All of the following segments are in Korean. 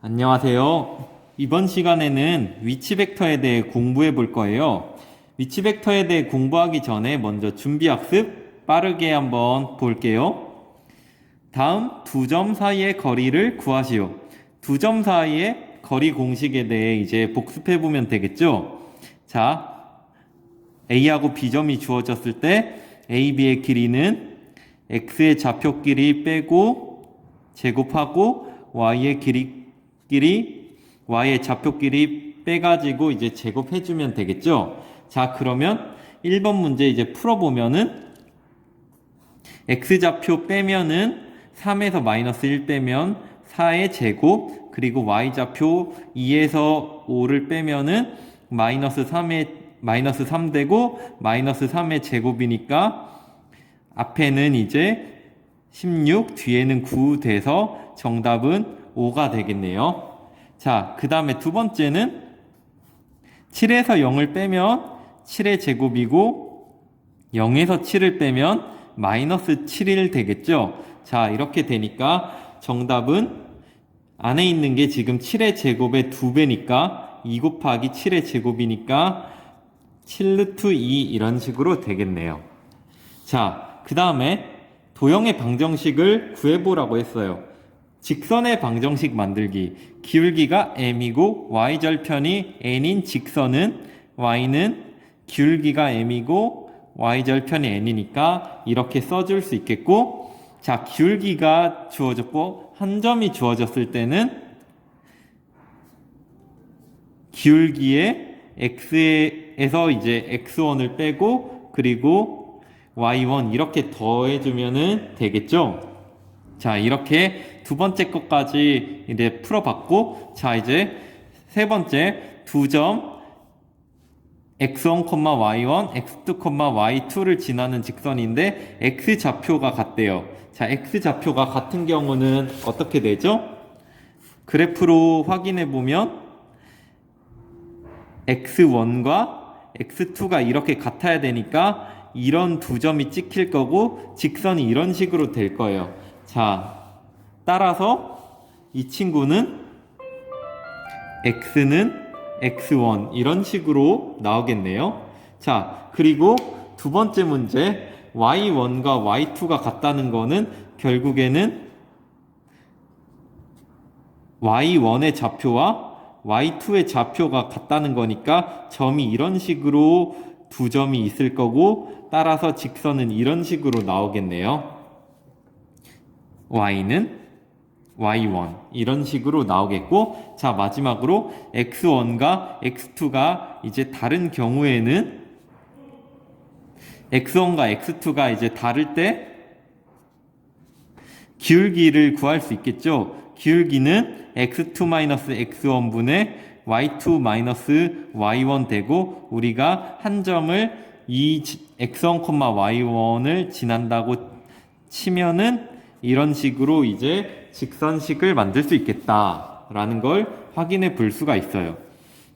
안녕하세요. 이번 시간에는 위치 벡터에 대해 공부해 볼 거예요. 위치 벡터에 대해 공부하기 전에 먼저 준비 학습 빠르게 한번 볼게요. 다음 두 점 사이의 거리를 구하시오. 두 점 사이의 거리 공식에 대해 이제 복습해 보면 되겠죠? 자, A하고 B점이 주어졌을 때 A, B의 길이는 X의 좌표 길이 빼고 제곱하고 Y의 Y의 좌표 길이 빼가지고 이제 제곱해주면 되겠죠? 자, 그러면 1번 문제 이제 풀어보면은 X좌표 빼면은 3에서 마이너스 1 빼면 4의 제곱, 그리고 Y좌표 2에서 5를 빼면은 마이너스 3 되고 마이너스 3의 제곱이니까 앞에는 이제 16, 뒤에는 9 돼서 정답은 5가 되겠네요. 자, 그 다음에 두 번째는 7에서 0을 빼면 7의 제곱이고 0에서 7을 빼면 마이너스 7일 되겠죠. 자, 이렇게 되니까 정답은 안에 있는 게 지금 7의 제곱의 2배니까 2 곱하기 7의 제곱이니까 7루트 2 이런 식으로 되겠네요. 자, 그 다음에 도형의 방정식을 구해보라고 했어요. 직선의 방정식 만들기. 기울기가 m이고 y절편이 n인 직선은 y는 기울기가 m이고 y절편이 n이니까 이렇게 써줄 수 있겠고, 자, 기울기가 주어졌고 한 점이 주어졌을 때는 기울기에 x에서 이제 x1을 빼고 그리고 y1 이렇게 더해주면 되겠죠. 자, 이렇게 두 번째 것까지 이제 풀어봤고, 자, 이제 세 번째 두 점 x1, y1, x2, y2를 지나는 직선인데 x 좌표가 같대요. 자, x 좌표가 같은 경우는 어떻게 되죠? 그래프로 확인해 보면 x1과 x2가 이렇게 같아야 되니까 이런 두 점이 찍힐 거고 직선이 이런 식으로 될 거예요. 자, 따라서 이 친구는 x는 x1 이런 식으로 나오겠네요. 자, 그리고 두 번째 문제 y1과 y2가 같다는 거는 결국에는 y1의 좌표와 y2의 좌표가 같다는 거니까 점이 이런 식으로 두 점이 있을 거고, 따라서 직선은 이런 식으로 나오겠네요. y는 y1 이런 식으로 나오겠고, 자, 마지막으로 x1과 x2가 이제 다른 경우에는 x1과 x2가 이제 다를 때 기울기를 구할 수 있겠죠. 기울기는 x2-x1분의 y2-y1 되고, 우리가 한 점을 이 x1, y1을 지난다고 치면은 이런 식으로 이제 직선식을 만들 수 있겠다라는 걸 확인해 볼 수가 있어요.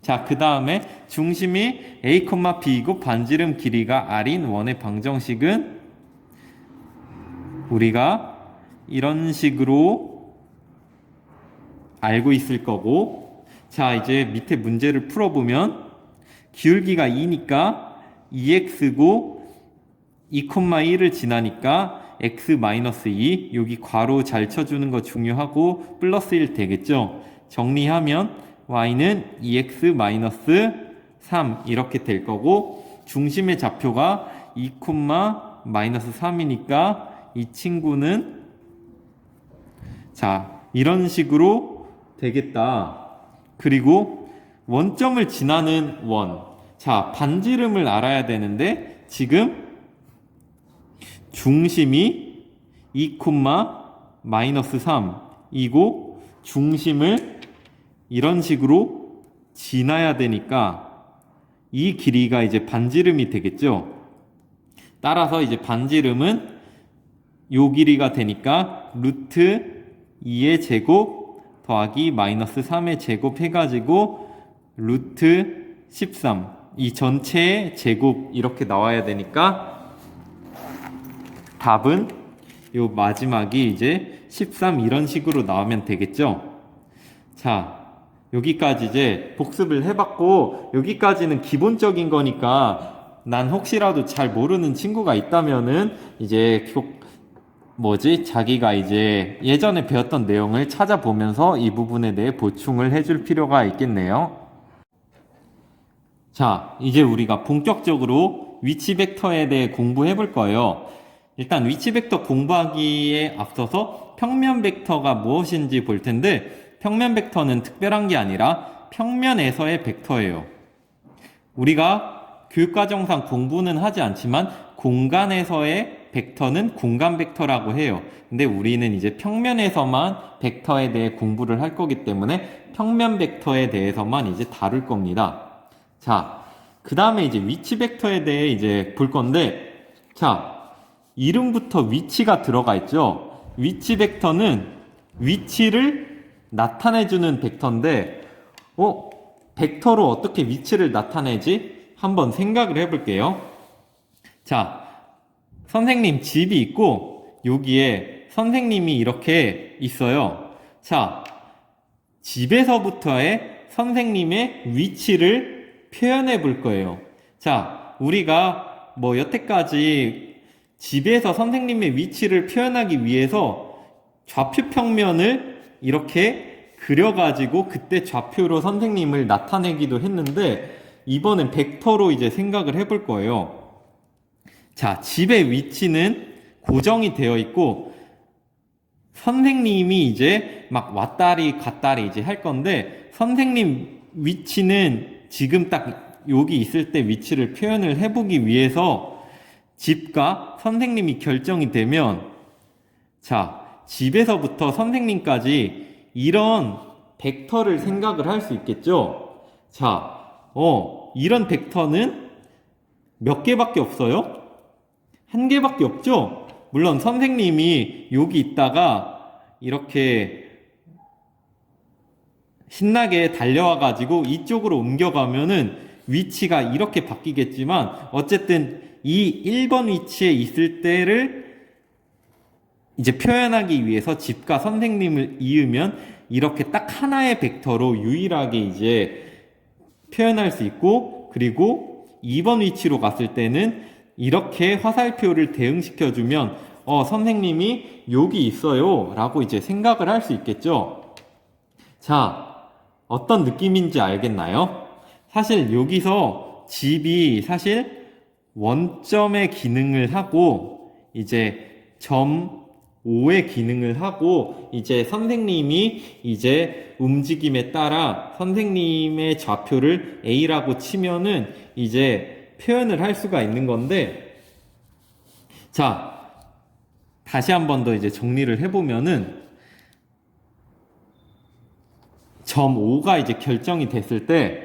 자, 그 다음에 중심이 a, b이고 반지름 길이가 r인 원의 방정식은 우리가 이런 식으로 알고 있을 거고, 자, 이제 밑에 문제를 풀어보면 기울기가 2니까 2x고 2,1을 지나니까 x-2, 여기 괄호 잘 쳐주는 거 중요하고 플러스 1 되겠죠. 정리하면 y는 2x-3 이렇게 될 거고, 중심의 좌표가 2,-3이니까 이 친구는 자, 이런 식으로 되겠다. 그리고 원점을 지나는 원. 자, 반지름을 알아야 되는데 지금 중심이 2,-3이고 중심을 이런 식으로 지나야 되니까 이 길이가 이제 반지름이 되겠죠. 따라서 이제 반지름은 요 길이가 되니까 루트 2의 제곱 더하기 마이너스 3의 제곱 해가지고 루트 13 이 전체의 제곱 이렇게 나와야 되니까 답은 요 마지막이 이제 13 이런 식으로 나오면 되겠죠. 자, 여기까지 이제 복습을 해봤고, 여기까지는 기본적인 거니까, 난 혹시라도 잘 모르는 친구가 있다면은, 이제, 자기가 이제 예전에 배웠던 내용을 찾아보면서 이 부분에 대해 보충을 해줄 필요가 있겠네요. 자, 이제 우리가 본격적으로 위치 벡터에 대해 공부해 볼 거예요. 일단 위치 벡터 공부하기에 앞서서 평면 벡터가 무엇인지 볼 텐데, 평면 벡터는 특별한 게 아니라 평면에서의 벡터예요. 우리가 교육과정상 공부는 하지 않지만 공간에서의 벡터는 공간 벡터라고 해요. 근데 우리는 이제 평면에서만 벡터에 대해 공부를 할 거기 때문에 평면 벡터에 대해서만 이제 다룰 겁니다. 자, 그 다음에 이제 위치 벡터에 대해 이제 볼 건데, 자, 이름부터 위치가 들어가 있죠. 위치 벡터는 위치를 나타내주는 벡터인데, 벡터로 어떻게 위치를 나타내지? 한번 생각을 해볼게요. 자, 선생님 집이 있고, 여기에 선생님이 이렇게 있어요. 자, 집에서부터의 선생님의 위치를 표현해 볼 거예요. 자, 우리가 여태까지 집에서 선생님의 위치를 표현하기 위해서 좌표 평면을 이렇게 그려가지고 그때 좌표로 선생님을 나타내기도 했는데, 이번엔 벡터로 이제 생각을 해볼 거예요. 자, 집의 위치는 고정이 되어 있고, 선생님이 이제 막 왔다리 갔다리 이제 할 건데, 선생님 위치는 지금 딱 여기 있을 때 위치를 표현을 해보기 위해서 집과 선생님이 결정이 되면, 자, 집에서부터 선생님까지 이런 벡터를 생각을 할 수 있겠죠? 자, 이런 벡터는 몇 개밖에 없어요? 한 개밖에 없죠? 물론 선생님이 여기 있다가 이렇게 신나게 달려와가지고 이쪽으로 옮겨가면은 위치가 이렇게 바뀌겠지만, 어쨌든 이 1번 위치에 있을 때를 이제 표현하기 위해서 집과 선생님을 이으면 이렇게 딱 하나의 벡터로 유일하게 이제 표현할 수 있고, 그리고 2번 위치로 갔을 때는 이렇게 화살표를 대응시켜주면 선생님이 여기 있어요 라고 이제 생각을 할 수 있겠죠. 자, 어떤 느낌인지 알겠나요? 사실 여기서 집이 사실 원점의 기능을 하고 이제 점 5의 기능을 하고, 이제 선생님이 이제 움직임에 따라 선생님의 좌표를 A라고 치면은 이제 표현을 할 수가 있는 건데, 자, 다시 한 번 더 이제 정리를 해보면은, 점 5가 이제 결정이 됐을 때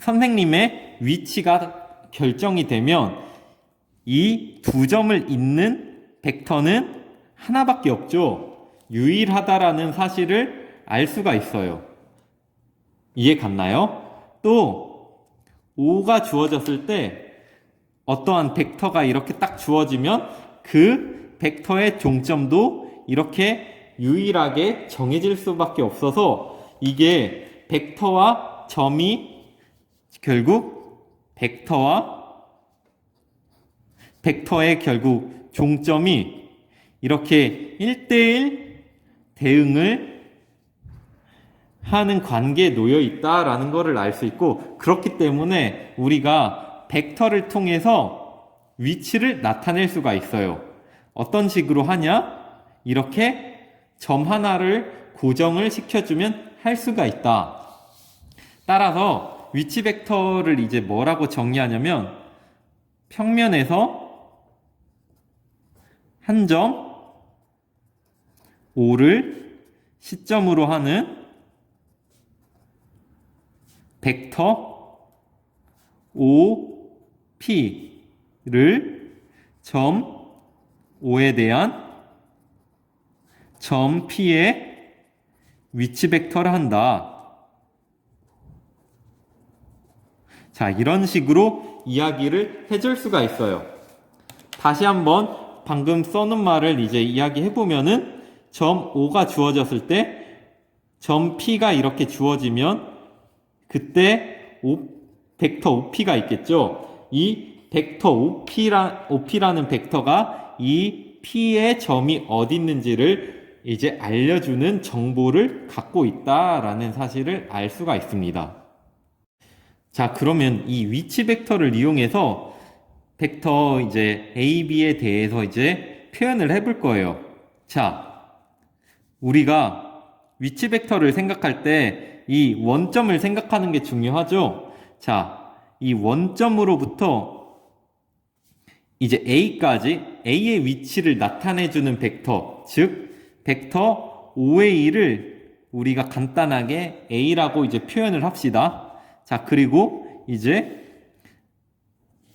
선생님의 위치가 결정이 되면 이 두 점을 잇는 벡터는 하나밖에 없죠. 유일하다라는 사실을 알 수가 있어요. 이해 갔나요? 또 5가 주어졌을 때 어떠한 벡터가 이렇게 딱 주어지면 그 벡터의 종점도 이렇게 유일하게 정해질 수밖에 없어서, 이게 벡터와 점이 결국 벡터의 결국 종점이 이렇게 1대1 대응을 하는 관계에 놓여 있다라는 것을 알 수 있고, 그렇기 때문에 우리가 벡터를 통해서 위치를 나타낼 수가 있어요. 어떤 식으로 하냐? 이렇게 점 하나를 고정을 시켜주면 할 수가 있다. 따라서 위치 벡터를 이제 뭐라고 정의하냐면, 평면에서 한 점 5를 시점으로 하는 벡터 OP를 점 5에 대한 점 P의 위치 벡터를 한다. 자, 이런 식으로 이야기를 해줄 수가 있어요. 다시 한번 방금 써놓은 말을 이제 이야기해보면은, 점 5가 주어졌을 때 점 P가 이렇게 주어지면 그때 벡터 OP가 있겠죠. 이 벡터 OP라는 벡터가 이 P의 점이 어디 있는지를 이제 알려주는 정보를 갖고 있다라는 사실을 알 수가 있습니다. 자, 그러면 이 위치 벡터를 이용해서 벡터 이제 A, B에 대해서 이제 표현을 해볼 거예요. 자, 우리가 위치 벡터를 생각할 때 이 원점을 생각하는 게 중요하죠. 자, 이 원점으로부터 이제 A의 위치를 나타내주는 벡터, 즉 벡터 OA를 우리가 간단하게 A라고 이제 표현을 합시다. 자, 그리고 이제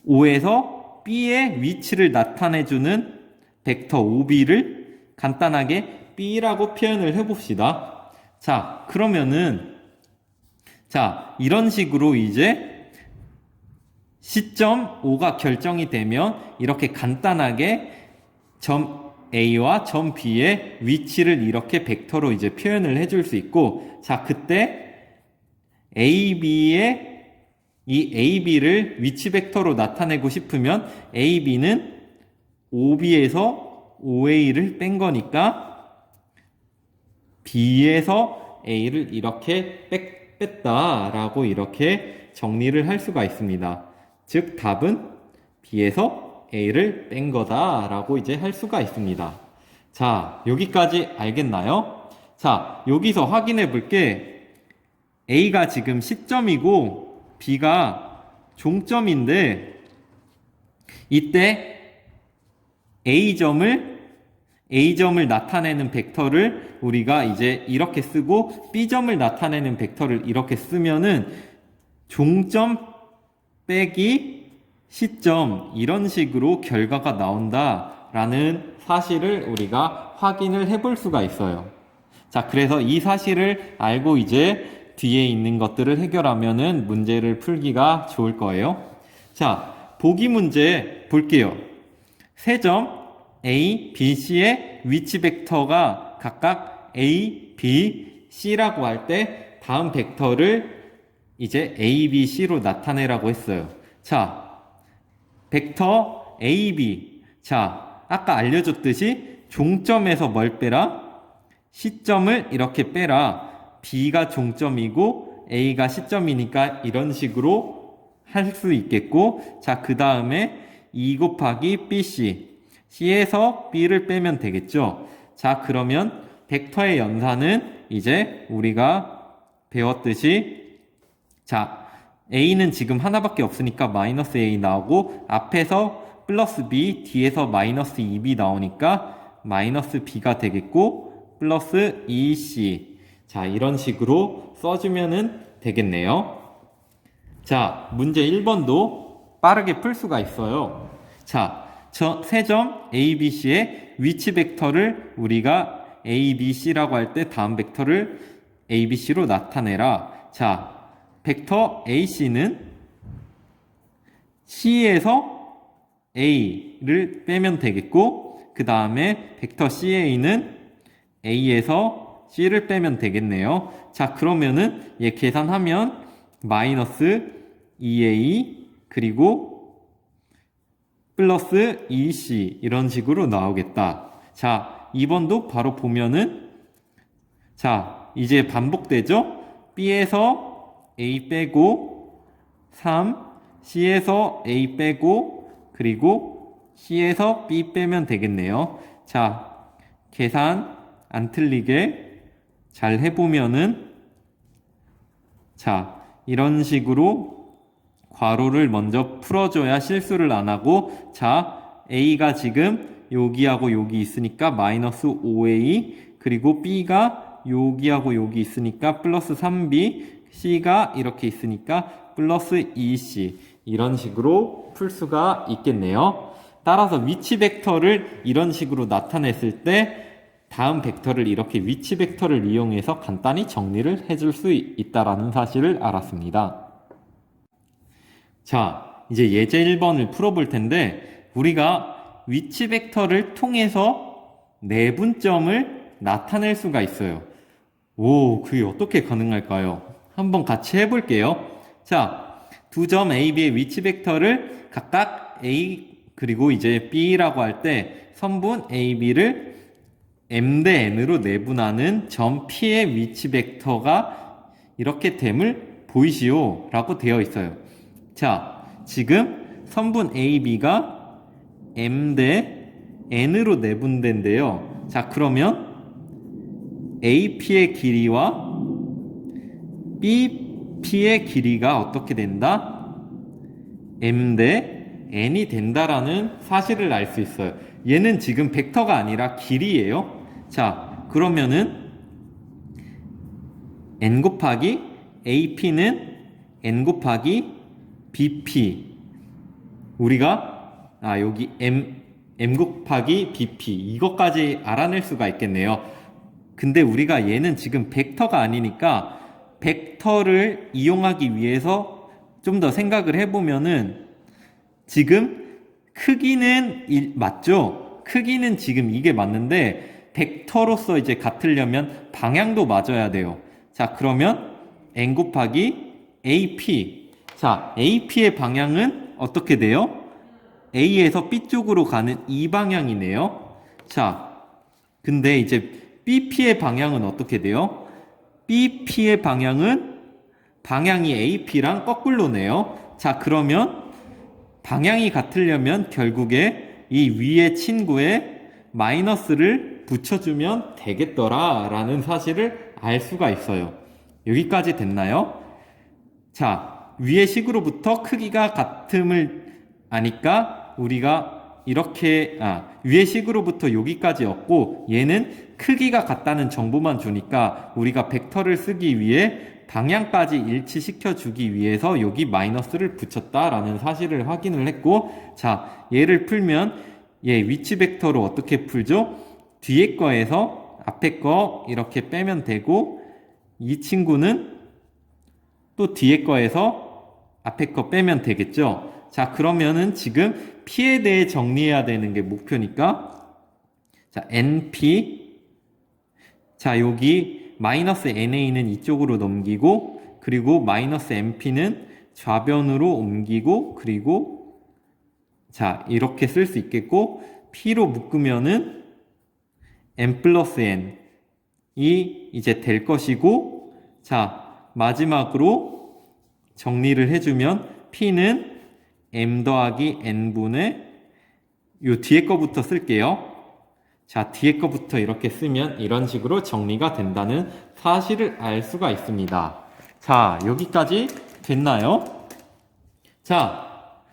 O에서 B의 위치를 나타내주는 벡터 OB를 간단하게 B라고 표현을 해봅시다. 자, 그러면은 자, 이런 식으로 이제 시점 O가 결정이 되면 이렇게 간단하게 점 A와 점 B의 위치를 이렇게 벡터로 이제 표현을 해줄 수 있고, 자, 그때 AB의 이 AB를 위치 벡터로 나타내고 싶으면 AB는 OB에서 OA를 뺀 거니까 B에서 A를 이렇게 뺐다라고 이렇게 정리를 할 수가 있습니다. 즉 답은 B에서 A를 뺀 거다라고 이제 할 수가 있습니다. 자, 여기까지 알겠나요? 자, 여기서 확인해 볼게. A가 지금 시점이고 B가 종점인데 이때 A점을 나타내는 벡터를 우리가 이제 이렇게 쓰고 B점을 나타내는 벡터를 이렇게 쓰면은 종점 빼기 시점 이런 식으로 결과가 나온다라는 사실을 우리가 확인을 해볼 수가 있어요. 자, 그래서 이 사실을 알고 이제 뒤에 있는 것들을 해결하면은 문제를 풀기가 좋을 거예요. 자, 보기 문제 볼게요. 세 점 A, B, C의 위치 벡터가 각각 A, B, C라고 할 때 다음 벡터를 이제 A, B, C로 나타내라고 했어요. 자, 벡터 A, B. 자, 아까 알려줬듯이 종점에서 뭘 빼라? 시점을 이렇게 빼라. B가 종점이고 A가 시점이니까 이런 식으로 할 수 있겠고, 자, 그 다음에 2 곱하기 BC. C에서 B를 빼면 되겠죠. 자, 그러면 벡터의 연산은 이제 우리가 배웠듯이 자, A는 지금 하나밖에 없으니까 마이너스 A 나오고 앞에서 플러스 B, 뒤에서 마이너스 2B 나오니까 마이너스 B가 되겠고 플러스 2C. 자, 이런 식으로 써주면은 되겠네요. 자, 문제 1번도 빠르게 풀 수가 있어요. 자, 세 점 A, B, C의 위치 벡터를 우리가 A, B, C라고 할 때 다음 벡터를 A, B, C로 나타내라. 자, 벡터 AC는 C에서 A를 빼면 되겠고, 그 다음에 벡터 CA는 A에서 C를 빼면 되겠네요. 자, 그러면은 얘 계산하면 마이너스 2A 그리고 플러스 2C 이런 식으로 나오겠다. 자, 2번도 바로 보면은 자, 이제 반복되죠? B에서 A 빼고 3, C에서 A 빼고 그리고 C에서 B 빼면 되겠네요. 자, 계산 안 틀리게 잘 해보면은 자, 이런 식으로 괄호를 먼저 풀어줘야 실수를 안 하고, 자, A가 지금 여기하고 여기 있으니까 마이너스 5A, 그리고 B가 여기하고 여기 있으니까 플러스 3B, C가 이렇게 있으니까 플러스 2C. 이런 식으로 풀 수가 있겠네요. 따라서 위치 벡터를 이런 식으로 나타냈을 때 다음 벡터를 이렇게 위치 벡터를 이용해서 간단히 정리를 해줄 수 있다라는 사실을 알았습니다. 자, 이제 예제 1번을 풀어볼 텐데 우리가 위치 벡터를 통해서 내분점을 나타낼 수가 있어요. 오, 그게 어떻게 가능할까요? 한번 같이 해볼게요. 자, 두 점 A, B의 위치 벡터를 각각 A 그리고 이제 B라고 할 때 선분 A, B를 M 대 N으로 내분하는 점 P의 위치 벡터가 이렇게 됨을 보이시오 라고 되어 있어요. 자, 지금 선분 A, B가 M 대 N으로 내분된대요. 자, 그러면 AP의 길이와 BP의 길이가 어떻게 된다? M 대 N이 된다라는 사실을 알 수 있어요. 얘는 지금 벡터가 아니라 길이에요. 자, 그러면은 N 곱하기 AP는 N 곱하기 BP. 우리가, 여기 M 곱하기 BP. 이것까지 알아낼 수가 있겠네요. 근데 우리가 얘는 지금 벡터가 아니니까 벡터를 이용하기 위해서 좀 더 생각을 해보면은 지금 크기는 맞죠? 크기는 지금 이게 맞는데 벡터로서 이제 같으려면 방향도 맞아야 돼요. 자, 그러면 N 곱하기 AP. 자, AP의 방향은 어떻게 돼요? A에서 B 쪽으로 가는 이 방향이네요. 자, 근데 이제 BP의 방향은 어떻게 돼요? BP의 방향이 AP랑 거꾸로네요. 자, 그러면 방향이 같으려면 결국에 이 위에 친구에 마이너스를 붙여주면 되겠더라 라는 사실을 알 수가 있어요. 여기까지 됐나요? 자, 위의 식으로부터 크기가 같음을 아니까 우리가 이렇게 위의 식으로부터 여기까지였고 얘는 크기가 같다는 정보만 주니까 우리가 벡터를 쓰기 위해 방향까지 일치시켜 주기 위해서 여기 마이너스를 붙였다라는 사실을 확인을 했고, 자, 얘를 풀면 얘 위치 벡터로 어떻게 풀죠? 뒤에 거에서 앞에 거 이렇게 빼면 되고, 이 친구는 또 뒤에 거에서 앞에 거 빼면 되겠죠? 자, 그러면은 지금 P에 대해 정리해야 되는 게 목표니까, 자, NP. 자, 여기 마이너스 NA는 이쪽으로 넘기고, 그리고 마이너스 NP는 좌변으로 옮기고, 그리고, 자, 이렇게 쓸 수 있겠고, P로 묶으면은 M 플러스 N이 이제 될 것이고, 자, 마지막으로 정리를 해주면 P는 M 더하기 N분의 요 뒤에 거부터 쓸게요. 자, 뒤에 거부터 이렇게 쓰면 이런 식으로 정리가 된다는 사실을 알 수가 있습니다. 자, 여기까지 됐나요? 자,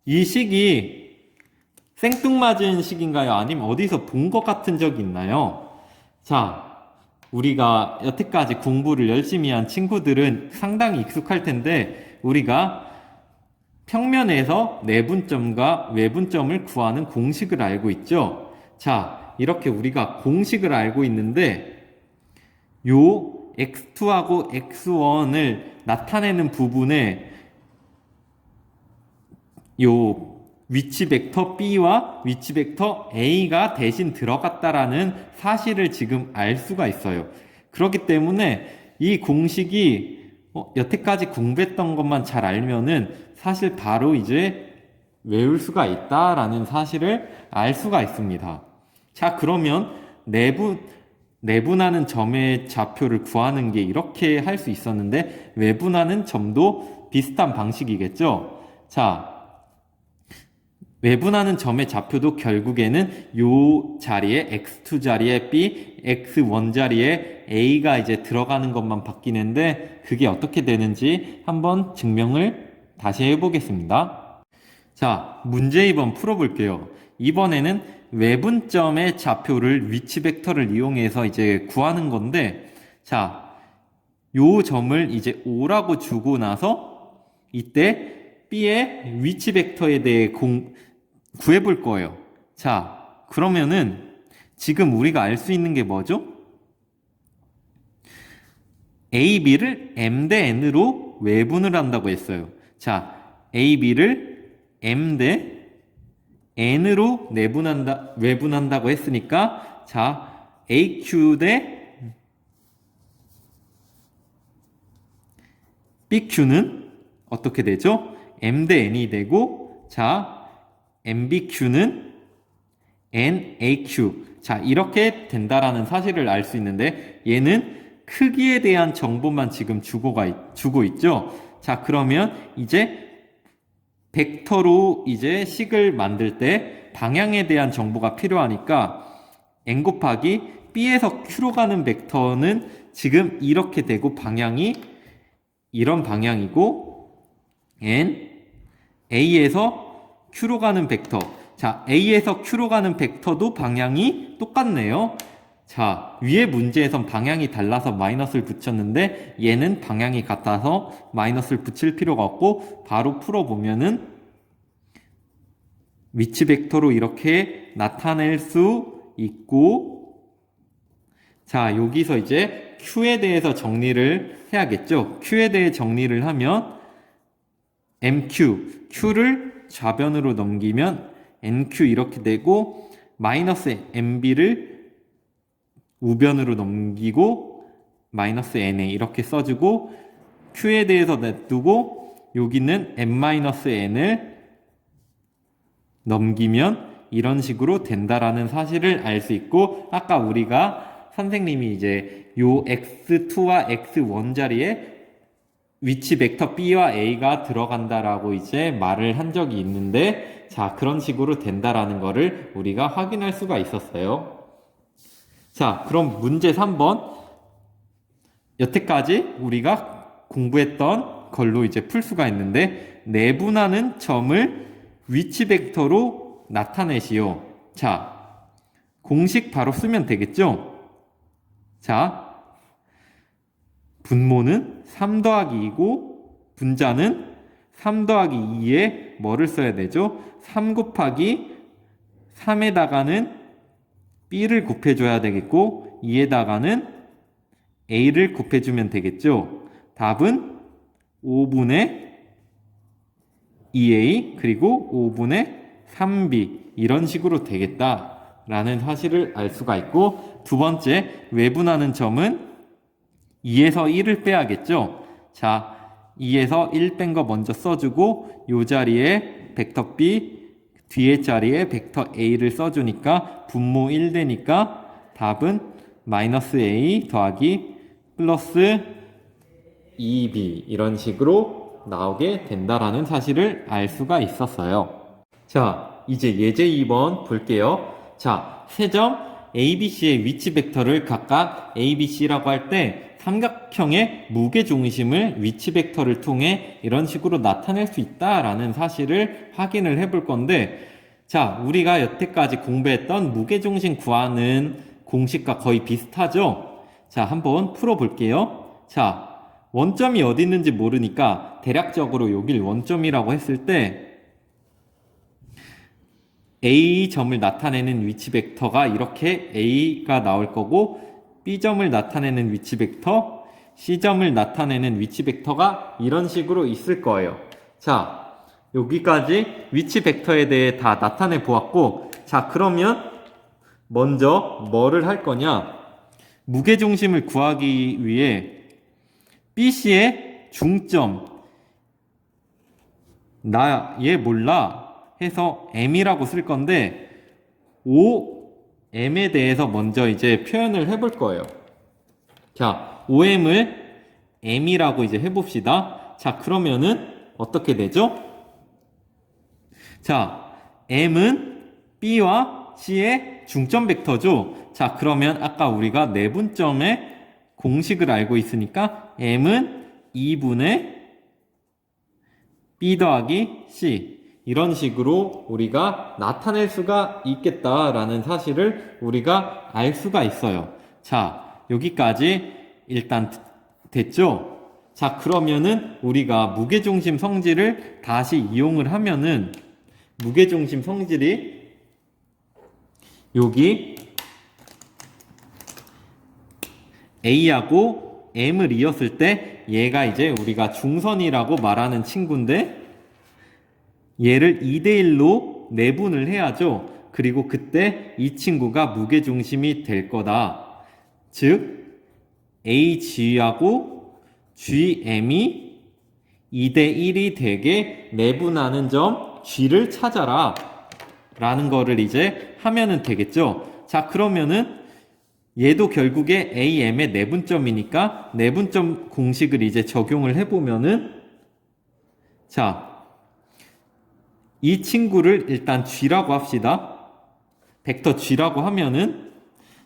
이 식이 생뚱맞은 식인가요? 아니면 어디서 본 것 같은 적 있나요? 자, 우리가 여태까지 공부를 열심히 한 친구들은 상당히 익숙할 텐데 우리가 평면에서 내분점과 외분점을 구하는 공식을 알고 있죠? 자, 이렇게 우리가 공식을 알고 있는데 요 x2하고 x1을 나타내는 부분에 요 위치 벡터 B와 위치 벡터 A가 대신 들어갔다라는 사실을 지금 알 수가 있어요. 그렇기 때문에 이 공식이 여태까지 공부했던 것만 잘 알면은 사실 바로 이제 외울 수가 있다라는 사실을 알 수가 있습니다. 자, 그러면 내분하는 점의 좌표를 구하는 게 이렇게 할 수 있었는데 외분하는 점도 비슷한 방식이겠죠? 자, 외분하는 점의 좌표도 결국에는 요 자리에 x2 자리에 b, x1 자리에 a가 이제 들어가는 것만 바뀌는데 그게 어떻게 되는지 한번 증명을 다시 해보겠습니다. 자, 문제 2번 풀어볼게요. 이번에는 외분점의 좌표를 위치 벡터를 이용해서 이제 구하는 건데, 자, 요 점을 이제 O라고 주고 나서 이때 B의 위치 벡터에 대해 구해볼 거예요. 자, 그러면은 지금 우리가 알 수 있는 게 뭐죠? A, B를 M 대 N으로 외분을 한다고 했어요. 자, A, B를 M 대 N으로 외분한다고 했으니까, 자, AQ 대 BQ는 어떻게 되죠? M 대 N이 되고, 자, MBQ는 NAQ. 자, 이렇게 된다라는 사실을 알 수 있는데, 얘는 크기에 대한 정보만 지금 주고 있죠? 자, 그러면 이제 벡터로 이제 식을 만들 때 방향에 대한 정보가 필요하니까 n 곱하기 b에서 q로 가는 벡터는 지금 이렇게 되고 방향이 이런 방향이고 n a에서 q로 가는 벡터, 자 a에서 q로 가는 벡터도 방향이 똑같네요. 자, 위에 문제에선 방향이 달라서 마이너스를 붙였는데 얘는 방향이 같아서 마이너스를 붙일 필요가 없고 바로 풀어보면은 위치 벡터로 이렇게 나타낼 수 있고, 자, 여기서 이제 Q에 대해서 정리를 해야겠죠. Q에 대해 정리를 하면 MQ, Q를 좌변으로 넘기면 NQ 이렇게 되고 마이너스 MB를 우변으로 넘기고 마이너스 NA 이렇게 써주고 Q에 대해서 냅두고 여기는 M-N을 넘기면 이런 식으로 된다라는 사실을 알 수 있고, 아까 우리가 선생님이 이제 요 x2와 x1 자리에 위치 벡터 b와 a가 들어간다라고 이제 말을 한 적이 있는데, 자, 그런 식으로 된다라는 거를 우리가 확인할 수가 있었어요. 자, 그럼 문제 3번. 여태까지 우리가 공부했던 걸로 이제 풀 수가 있는데, 내분하는 점을 위치 벡터로 나타내시오. 자, 공식 바로 쓰면 되겠죠? 자, 분모는 3 더하기 2고 분자는 3 더하기 2에 뭐를 써야 되죠? 3 곱하기 3에다가는 b를 곱해줘야 되겠고 2에다가는 a를 곱해주면 되겠죠? 답은 5분의 2a 그리고 5분의 3b 이런 식으로 되겠다라는 사실을 알 수가 있고, 두 번째 외분하는 점은 2에서 1을 빼야겠죠. 자, 2에서 1 뺀 거 먼저 써주고 요 자리에 벡터 b 뒤에 자리에 벡터 a를 써주니까 분모 1 되니까 답은 마이너스 a 더하기 플러스 2b 이런 식으로 나오게 된다라는 사실을 알 수가 있었어요. 자, 이제 예제 2번 볼게요. 자, 세 점 ABC의 위치 벡터를 각각 ABC라고 할 때 삼각형의 무게중심을 위치 벡터를 통해 이런 식으로 나타낼 수 있다라는 사실을 확인을 해볼 건데, 자, 우리가 여태까지 공부했던 무게중심 구하는 공식과 거의 비슷하죠? 자, 한번 풀어볼게요. 자, 원점이 어디 있는지 모르니까 대략적으로 여길 원점이라고 했을 때 A점을 나타내는 위치 벡터가 이렇게 A가 나올 거고, B점을 나타내는 위치 벡터, C점을 나타내는 위치 벡터가 이런 식으로 있을 거예요. 자, 여기까지 위치 벡터에 대해 다 나타내 보았고, 자, 그러면 먼저 뭐를 할 거냐? 무게중심을 구하기 위해 BC의 중점, 나 얘 몰라 해서 M이라고 쓸 건데, OM에 대해서 먼저 이제 표현을 해볼 거예요. 자, OM을 M이라고 이제 해봅시다. 자, 그러면은 어떻게 되죠? 자, M은 B와 C의 중점 벡터죠. 자, 그러면 아까 우리가 내분점의 공식을 알고 있으니까 M은 2분의 B 더하기 C 이런 식으로 우리가 나타낼 수가 있겠다라는 사실을 우리가 알 수가 있어요. 자, 여기까지 일단 됐죠? 자, 그러면은 우리가 무게중심 성질을 다시 이용을 하면은 무게중심 성질이 여기 A하고 M을 이었을 때 얘가 이제 우리가 중선이라고 말하는 친구인데, 얘를 2대1로 내분을 해야죠. 그리고 그때 이 친구가 무게중심이 될 거다. 즉 AG하고 GM이 2대 1이 되게 내분하는 점 G를 찾아라 라는 거를 이제 하면은 되겠죠. 자, 그러면은 얘도 결국에 AM의 내분점이니까 내분점 공식을 이제 적용을 해보면은 자, 이 친구를 일단 G라고 합시다. 벡터 G라고 하면은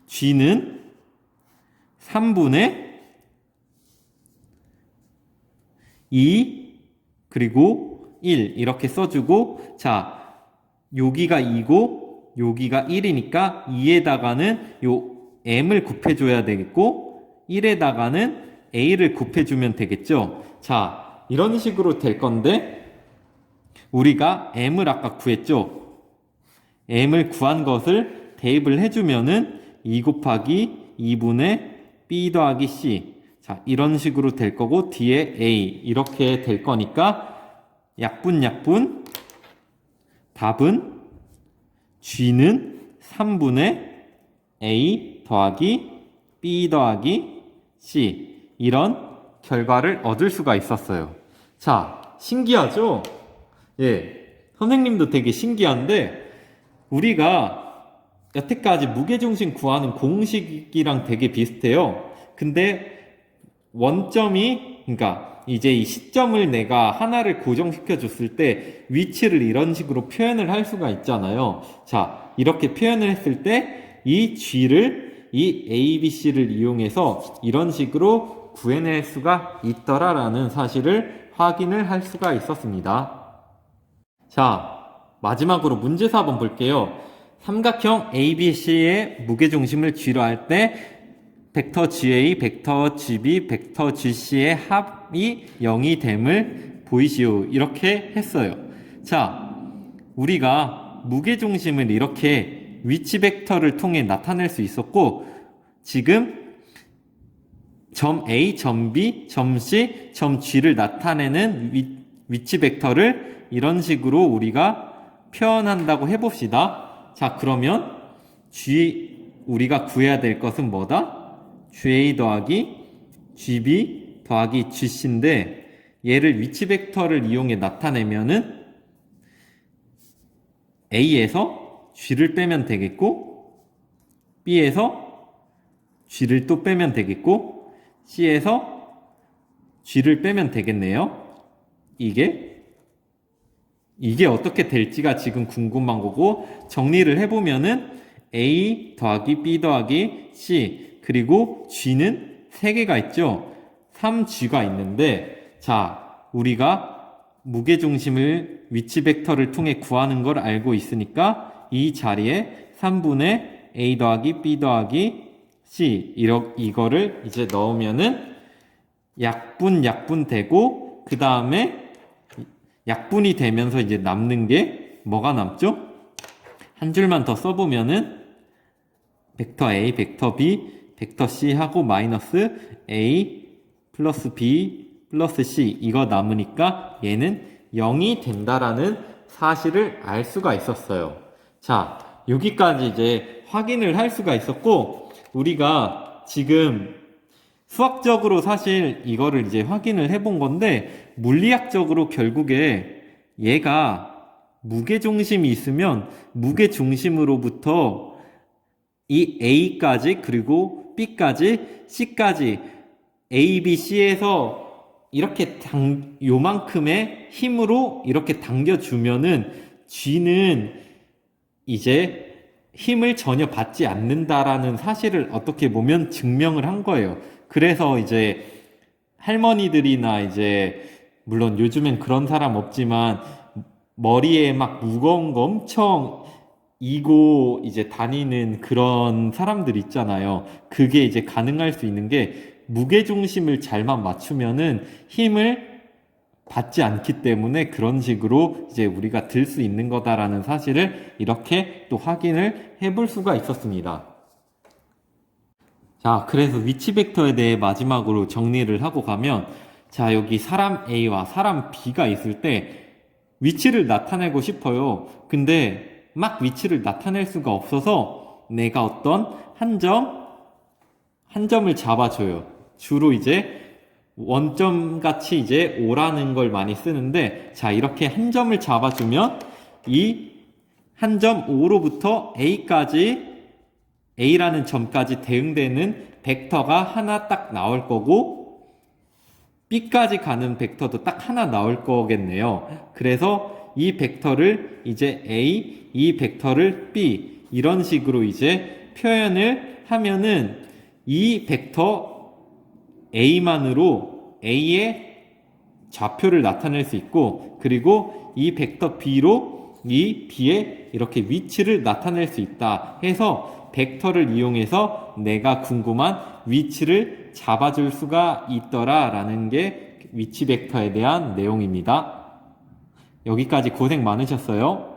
G는 3분의 2 그리고 1 이렇게 써주고 자 여기가 2고 여기가 1이니까 2에다가는 요 m을 곱해줘야 되겠고 1에다가는 a를 곱해주면 되겠죠. 자 이런 식으로 될 건데 우리가 m을 아까 구했죠. m을 구한 것을 대입을 해주면은 2 곱하기 2분의 b 더하기 c 자 이런 식으로 될 거고 뒤에 a 이렇게 될 거니까 약분 답은 g는 3분의 a 더하기 b 더하기 c 이런 결과를 얻을 수가 있었어요. 자 신기하죠? 예, 선생님도 되게 신기한데 우리가 여태까지 무게중심 구하는 공식이랑 되게 비슷해요. 근데 원점이 그러니까 이제 이 시점을 내가 하나를 고정시켜 줬을 때 위치를 이런 식으로 표현을 할 수가 있잖아요. 자 이렇게 표현을 했을 때 이 G를 이 ABC를 이용해서 이런 식으로 구해낼 수가 있더라라는 사실을 확인을 할 수가 있었습니다. 자 마지막으로 문제 4번 볼게요. 삼각형 ABC의 무게중심을 G로 할 때 벡터 GA, 벡터 GB, 벡터 GC의 합이 0이 됨을 보이시오. 이렇게 했어요. 자, 우리가 무게중심을 이렇게 위치 벡터를 통해 나타낼 수 있었고 지금 점 A, 점 B, 점 C, 점 G를 나타내는 위치 벡터를 이런 식으로 우리가 표현한다고 해봅시다. 자, 그러면 우리가 구해야 될 것은 뭐다? GA 더하기 GB 더하기 GC인데 얘를 위치 벡터를 이용해 나타내면은 A에서 G를 빼면 되겠고 B에서 G를 또 빼면 되겠고 C에서 G를 빼면 되겠네요. 이게 어떻게 될지가 지금 궁금한 거고 정리를 해보면은 A 더하기 B 더하기 C 그리고 G는 3개가 있죠. 3G가 있는데 자 우리가 무게중심을 위치 벡터를 통해 구하는 걸 알고 있으니까 이 자리에 3분의 A 더하기 B 더하기 C 이거를 이제 넣으면은 약분 되고 그 다음에 약분이 되면서 이제 남는 게 뭐가 남죠? 한 줄만 더 써보면은 벡터 A, 벡터 B, 벡터 C 하고 마이너스 A 플러스 B 플러스 C 이거 남으니까 얘는 0이 된다라는 사실을 알 수가 있었어요. 자, 여기까지 이제 확인을 할 수가 있었고 우리가 지금 수학적으로 사실 이거를 이제 확인을 해본 건데 물리학적으로 결국에 얘가 무게중심이 있으면 무게중심으로부터 이 A까지 그리고 B까지 C까지 A, B, C에서 이렇게 요만큼의 힘으로 이렇게 당겨주면은 G는 이제 힘을 전혀 받지 않는다라는 사실을 어떻게 보면 증명을 한 거예요. 그래서 이제 할머니들이나 이제 물론 요즘엔 그런 사람 없지만 머리에 막 무거운 거 엄청 이고 이제 다니는 그런 사람들 있잖아요. 그게 이제 가능할 수 있는 게 무게중심을 잘만 맞추면은 힘을 받지 않기 때문에 그런 식으로 이제 우리가 들 수 있는 거다라는 사실을 이렇게 또 확인을 해볼 수가 있었습니다. 자, 그래서 위치 벡터에 대해 마지막으로 정리를 하고 가면 자, 여기 사람 A와 사람 B가 있을 때 위치를 나타내고 싶어요. 근데 막 위치를 나타낼 수가 없어서 내가 어떤 한 점을 잡아줘요. 주로 이제 원점 같이 이제 O라는 걸 많이 쓰는데, 자, 이렇게 한 점을 잡아주면 이 한 점 O로부터 A라는 점까지 대응되는 벡터가 하나 딱 나올 거고, B까지 가는 벡터도 딱 하나 나올 거겠네요. 그래서 이 벡터를 이제 A, 이 벡터를 B, 이런 식으로 이제 표현을 하면은 이 벡터 A만으로 A의 좌표를 나타낼 수 있고, 그리고 이 벡터 B로 이 B의 이렇게 위치를 나타낼 수 있다 해서 벡터를 이용해서 내가 궁금한 위치를 잡아줄 수가 있더라 라는 게 위치 벡터에 대한 내용입니다. 여기까지 고생 많으셨어요.